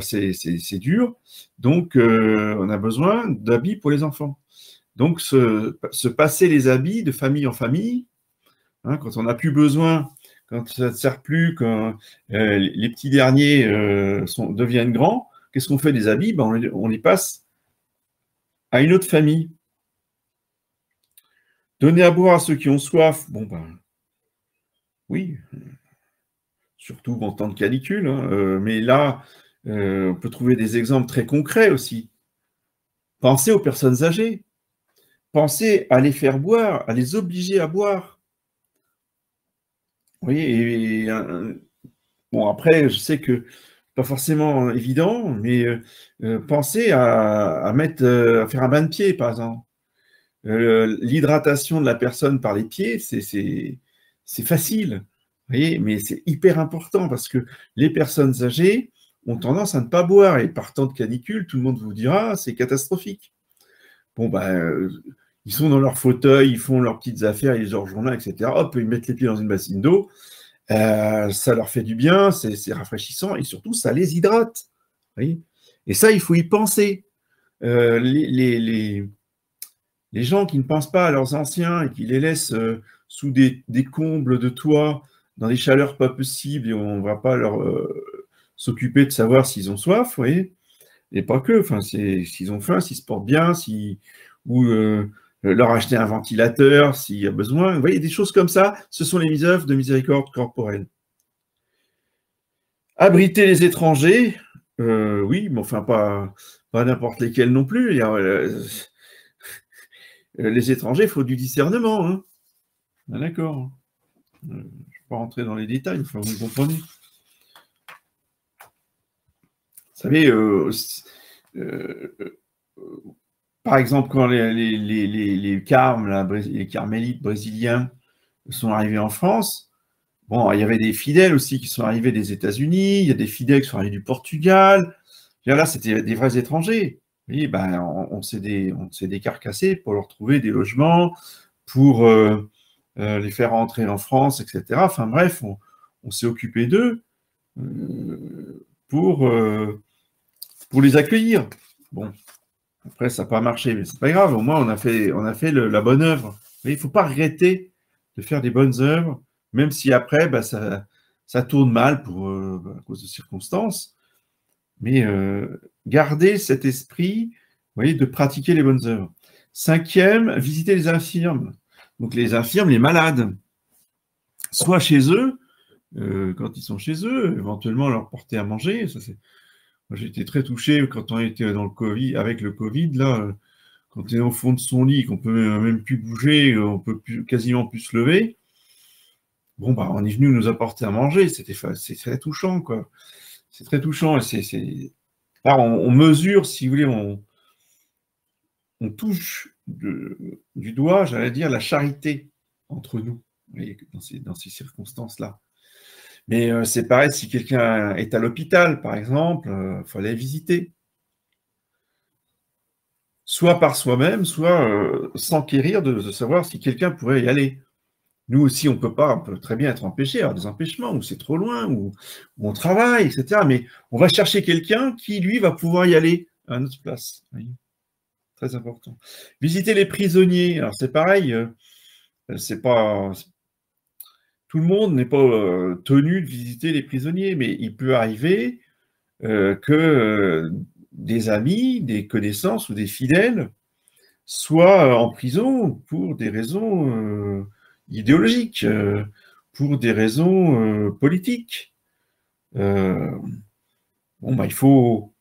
c'est dur. Donc, on a besoin d'habits pour les enfants. Donc, se passer les habits de famille en famille, quand on n'a plus besoin, quand ça ne sert plus, quand les petits derniers deviennent grands, qu'est-ce qu'on fait des habits? On les passe à une autre famille. Donner à boire à ceux qui ont soif, oui, surtout en temps de canicule, mais là, on peut trouver des exemples très concrets aussi. Pensez aux personnes âgées. Pensez à les faire boire, à les obliger à boire. Oui, bon, après, je sais que pas forcément évident, mais pensez à faire un bain de pied, par exemple. L'hydratation de la personne par les pieds, c'est facile, vous voyez, mais c'est hyper important parce que les personnes âgées ont tendance à ne pas boire et par temps de canicule, tout le monde vous dira, c'est catastrophique. Bon, ils sont dans leur fauteuil, ils font leurs petites affaires, ils leur journal, etc. Hop, ils mettent les pieds dans une bassine d'eau. Ça leur fait du bien, c'est rafraîchissant et surtout, ça les hydrate. Vous voyez. Et ça, il faut y penser. Les gens qui ne pensent pas à leurs anciens et qui les laissent sous des combles de toit, dans des chaleurs pas possibles, et on ne va pas s'occuper de savoir s'ils ont soif, vous voyez, et pas que, enfin, s'ils ont faim, s'ils se portent bien, ou leur acheter un ventilateur s'il y a besoin. Vous voyez, des choses comme ça, ce sont les œuvres de miséricorde corporelle. Abriter les étrangers, oui, mais enfin, pas n'importe lesquels non plus. Les étrangers, il faut du discernement. Hein. Ah, d'accord. Je ne vais pas rentrer dans les détails, enfin, vous comprenez. Vous savez, euh, par exemple, quand les carmes, là, les carmélites brésiliens sont arrivés en France, bon, il y avait des fidèles aussi qui sont arrivés des États-Unis, il y a des fidèles qui sont arrivés du Portugal. Là, c'était des vrais étrangers. Oui, on s'est décarcassé pour leur trouver des logements, pour les faire rentrer en France, etc. Enfin bref, on s'est occupé d'eux pour, pour les accueillir. Bon, après, ça n'a pas marché, mais c'est pas grave, au moins on a fait la bonne œuvre. Mais il ne faut pas regretter de faire des bonnes œuvres, même si après, ça tourne mal à cause de circonstances. Mais garder cet esprit, vous voyez, de pratiquer les bonnes œuvres. 5e, visiter les infirmes. Donc les infirmes, les malades, soit chez eux, quand ils sont chez eux, éventuellement leur porter à manger. Moi, j'ai été très touché quand on était dans le Covid, avec le Covid, là, quand on est au fond de son lit, qu'on peut même plus bouger, on peut quasiment plus se lever. Bon, on est venu nous apporter à manger, c'est très touchant, quoi. C'est très touchant. Là, on mesure, si vous voulez, on touche du doigt, j'allais dire, la charité entre nous, vous voyez, dans ces circonstances-là. Mais c'est pareil, si quelqu'un est à l'hôpital, par exemple, il faut aller visiter. Soit par soi-même, soit s'enquérir de savoir si quelqu'un pourrait y aller. Nous aussi, on peut très bien être empêché, avoir des empêchements, ou c'est trop loin, ou on travaille, etc. Mais on va chercher quelqu'un qui, lui, va pouvoir y aller à notre place. Oui. Très important. Visiter les prisonniers, alors c'est pareil, c'est pas tout le monde n'est pas tenu de visiter les prisonniers, mais il peut arriver que des amis, des connaissances ou des fidèles soient en prison pour des raisons idéologiques, pour des raisons politiques. Il faut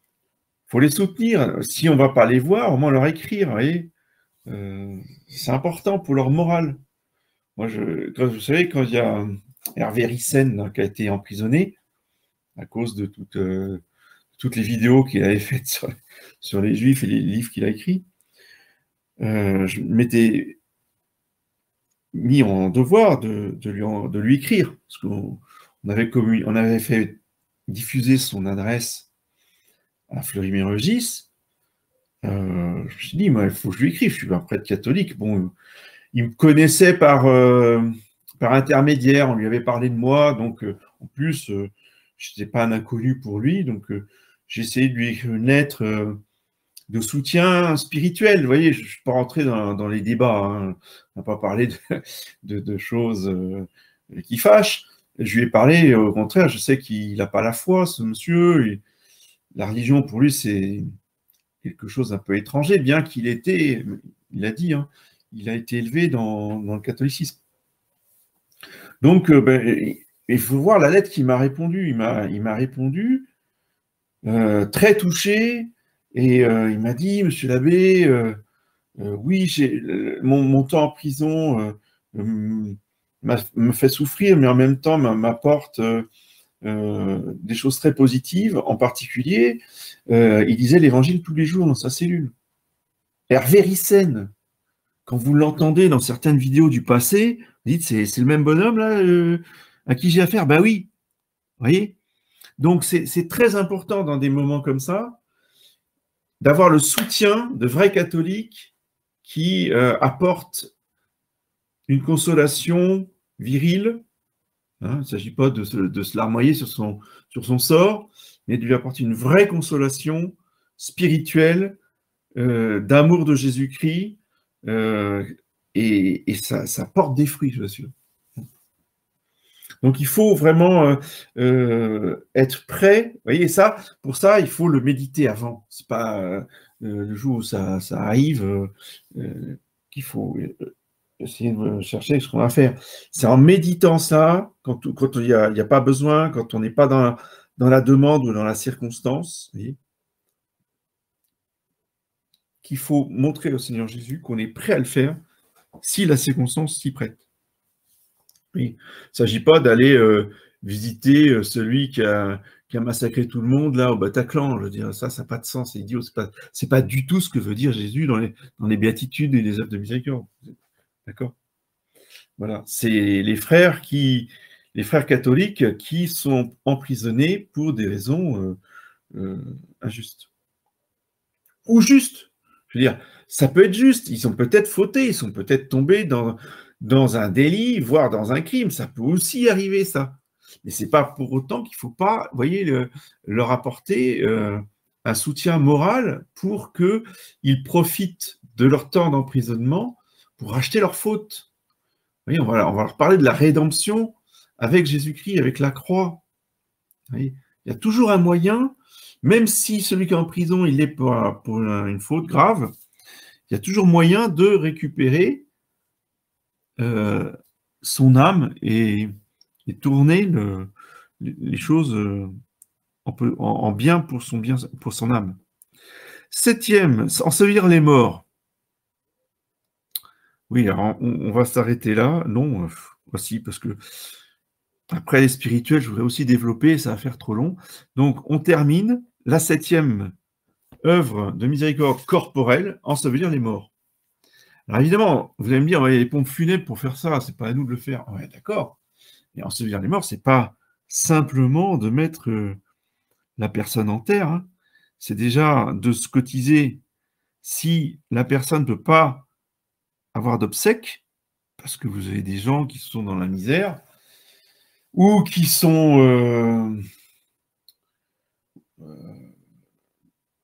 les soutenir. Si on ne va pas les voir, au moins leur écrire. Vous voyez, c'est important pour leur morale. Moi, vous savez, quand il y a Hervé Ryssen qui a été emprisonné à cause de toutes les vidéos qu'il avait faites sur les Juifs et les livres qu'il a écrits, je m'étais mis en devoir de lui écrire, parce qu'on avait fait diffuser son adresse à Fleury-Mérogis. Je me suis dit, moi, il faut que je lui écrive, je suis un prêtre catholique. Bon, il me connaissait par intermédiaire, on lui avait parlé de moi, donc en plus, je n'étais pas un inconnu pour lui, donc j'ai essayé de lui écrire une lettre de soutien spirituel. Vous voyez, je ne suis pas rentré dans les débats, hein. On n'a pas parlé de choses qui fâchent. Je lui ai parlé, au contraire, je sais qu'il n'a pas la foi, ce monsieur, et la religion pour lui, c'est quelque chose d'un peu étranger, bien qu'il était, il a dit, hein, il a été élevé dans le catholicisme. Donc, il faut voir la lettre qu'il m'a répondu. Il m'a répondu très touché, et il m'a dit, Monsieur l'abbé, oui, mon temps en prison me fait souffrir, mais en même temps m'apporte des choses très positives. En particulier, il disait l'évangile tous les jours dans sa cellule. Hervé Ryssen, quand vous l'entendez dans certaines vidéos du passé, vous dites c'est le même bonhomme là à qui j'ai affaire. Ben oui, vous voyez. Donc c'est très important dans des moments comme ça d'avoir le soutien de vrais catholiques qui apportent une consolation virile. Hein, il ne s'agit pas de se larmoyer sur son sort, mais de lui apporter une vraie consolation spirituelle, d'amour de Jésus-Christ, et ça porte des fruits, je suis sûr. Donc il faut vraiment être prêt. Vous voyez, ça, pour ça, il faut le méditer avant. C'est pas le jour où ça arrive qu'il faut essayer de chercher ce qu'on va faire. C'est en méditant ça, quand il n'y a pas besoin, quand on n'est pas dans la demande ou dans la circonstance, vous voyez, qu'il faut montrer au Seigneur Jésus qu'on est prêt à le faire si la circonstance s'y prête. Oui. Il ne s'agit pas d'aller visiter celui qui a massacré tout le monde là au Bataclan. Je veux dire, ça n'a pas de sens, c'est idiot. C'est pas du tout ce que veut dire Jésus dans les béatitudes et les œuvres de miséricorde. D'accord? Voilà. C'est les frères catholiques qui sont emprisonnés pour des raisons injustes. Ou justes. Je veux dire, ça peut être juste. Ils sont peut-être fautés, ils sont peut-être tombés dans un délit, voire dans un crime. Ça peut aussi arriver, ça. Mais ce n'est pas pour autant qu'il ne faut pas, vous voyez, leur apporter un soutien moral pour qu'ils profitent de leur temps d'emprisonnement pour racheter leurs fautes. Vous voyez, on va leur parler de la rédemption avec Jésus-Christ, avec la croix. Vous voyez, il y a toujours un moyen, même si celui qui est en prison, il est pour une faute grave, il y a toujours moyen de récupérer son âme et tourner les choses en bien pour son âme. 7e, ensevelir les morts. Oui, alors on va s'arrêter là. Non, voici, parce que après les spirituels, je voudrais aussi développer, ça va faire trop long. Donc, on termine la 7e œuvre de miséricorde corporelle, ensevelir les morts. Alors évidemment, vous allez me dire, il y a les pompes funèbres pour faire ça, c'est pas à nous de le faire. Ouais, d'accord. Mais ensevelir les morts, c'est pas simplement de mettre la personne en terre, hein. C'est déjà de se cotiser si la personne ne peut pas avoir d'obsèques, parce que vous avez des gens qui sont dans la misère, ou qui sont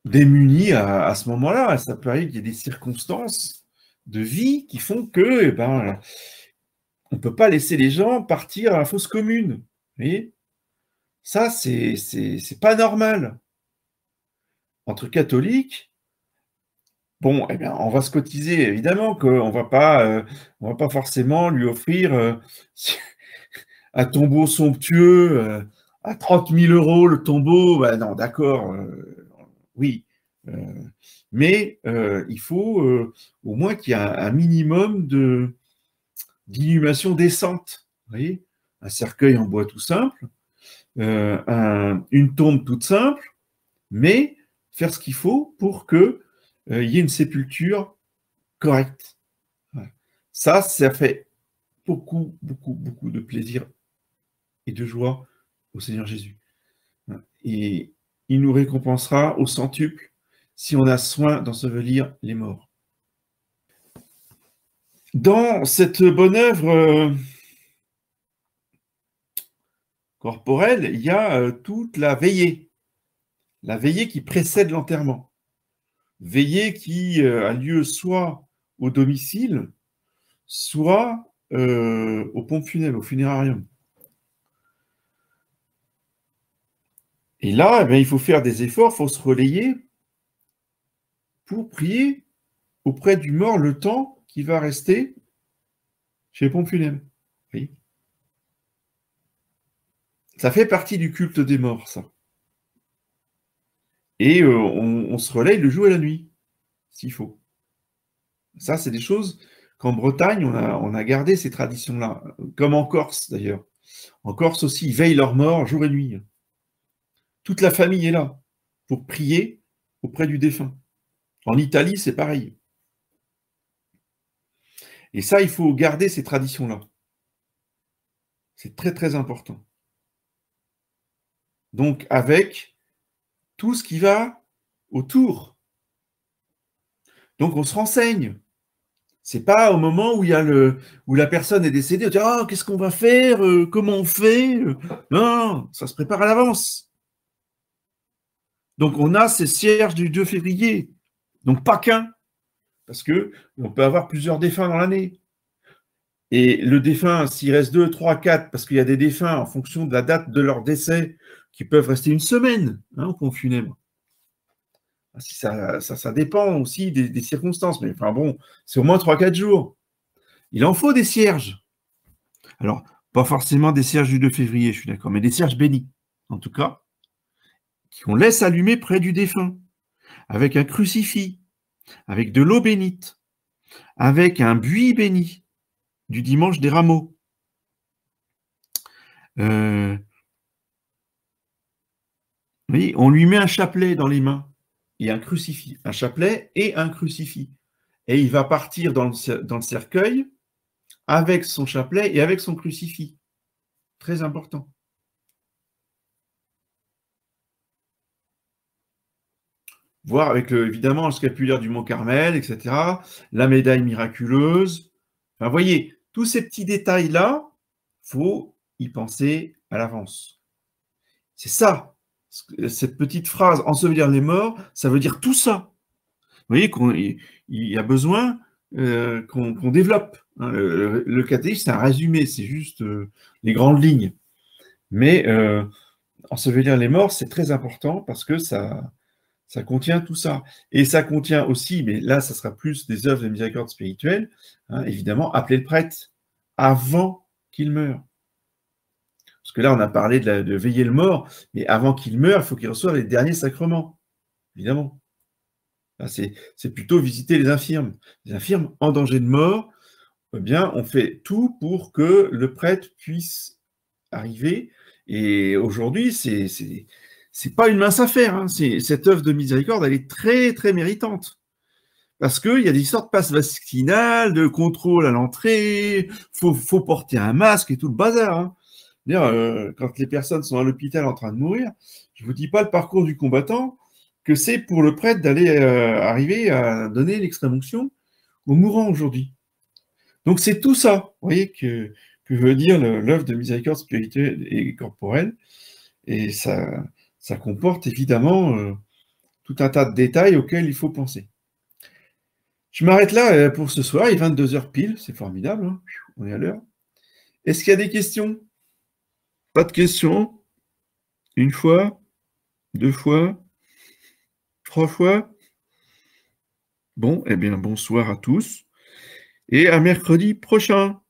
démunis à ce moment-là. Ça peut arriver qu'il y ait des circonstances de vie qui font que, on ne peut pas laisser les gens partir à la fosse commune. Vous voyez, ça, c'est pas normal. Entre catholiques, bon, on va se cotiser, évidemment qu'on va pas forcément lui offrir un tombeau somptueux à 30 000 € le tombeau. Ben non, d'accord, oui. Mais il faut au moins qu'il y ait un minimum d'inhumation décente. Vous voyez, un cercueil en bois tout simple, une tombe toute simple, mais faire ce qu'il faut pour qu'il y ait une sépulture correcte. Ça fait beaucoup, beaucoup, beaucoup de plaisir et de joie au Seigneur Jésus. Et il nous récompensera au centuple si on a soin d'ensevelir les morts. Dans cette bonne œuvre corporelle, il y a toute la veillée qui précède l'enterrement. Veillée qui a lieu soit au domicile, soit aux pompes funèbres, au funérarium. Et là, il faut faire des efforts, il faut se relayer pour prier auprès du mort le temps qui va rester chez les pompes funèbres. Oui. Ça fait partie du culte des morts, ça. Et on se relaye le jour et la nuit, s'il faut. Ça, c'est des choses qu'en Bretagne, on a gardé ces traditions-là, comme en Corse d'ailleurs. En Corse aussi, ils veillent leurs morts jour et nuit. Toute la famille est là pour prier auprès du défunt. En Italie, c'est pareil. Et ça, il faut garder ces traditions-là. C'est très, très important. Donc, avec tout ce qui va autour. Donc, on se renseigne. C'est pas au moment où où la personne est décédée, on dit ah, qu'est-ce qu'on va faire, comment on fait. Non, ça se prépare à l'avance. Donc, on a ces cierges du 2 février. Donc, pas qu'un, parce que on peut avoir plusieurs défunts dans l'année. Et le défunt, s'il reste 2, 3, 4, parce qu'il y a des défunts en fonction de la date de leur décès qui peuvent rester une semaine au pont funèbre. Ça dépend aussi des circonstances, mais enfin bon, c'est au moins 3-4 jours. Il en faut des cierges. Alors, pas forcément des cierges du 2 février, je suis d'accord, mais des cierges bénis, en tout cas, qu'on laisse allumer près du défunt, avec un crucifix, avec de l'eau bénite, avec un buis béni du dimanche des rameaux. Oui, on lui met un chapelet dans les mains et un crucifix, un chapelet et un crucifix. Et il va partir dans le cercueil avec son chapelet et avec son crucifix. Très important. Voir avec, évidemment, le scapulaire du Mont Carmel, etc., la médaille miraculeuse. Enfin, vous voyez, tous ces petits détails-là, il faut y penser à l'avance. C'est ça, cette petite phrase « ensevelir les morts », ça veut dire tout ça. Vous voyez qu'il y a besoin qu'on développe. Le catéchisme, c'est un résumé, c'est juste les grandes lignes. Mais ensevelir les morts, c'est très important parce que ça contient tout ça. Et ça contient aussi, mais là, ça sera plus des œuvres de miséricorde spirituelle, évidemment, appeler le prêtre avant qu'il meure. Parce que là, on a parlé de veiller le mort, mais avant qu'il meure, il faut qu'il reçoive les derniers sacrements, évidemment. C'est plutôt visiter les infirmes. Les infirmes en danger de mort, eh bien, on fait tout pour que le prêtre puisse arriver. Et aujourd'hui, c'est pas une mince affaire. Cette œuvre de miséricorde, elle est très, très méritante. Parce qu'il y a des histoires de passe vaccinal, de contrôle à l'entrée, faut porter un masque et tout le bazar. Quand les personnes sont à l'hôpital en train de mourir, je ne vous dis pas le parcours du combattant, que c'est pour le prêtre d'aller arriver à donner l'extrême-onction aux mourants aujourd'hui. Donc c'est tout ça, vous voyez, que veut dire l'œuvre de miséricorde spirituelle et corporelle, et ça comporte évidemment tout un tas de détails auxquels il faut penser. Je m'arrête là pour ce soir, il est 22h pile, c'est formidable, on est à l'heure. Est-ce qu'il y a des questions? Pas de questions? Une fois? 2 fois? 3 fois? Bon, eh bien, bonsoir à tous et à mercredi prochain.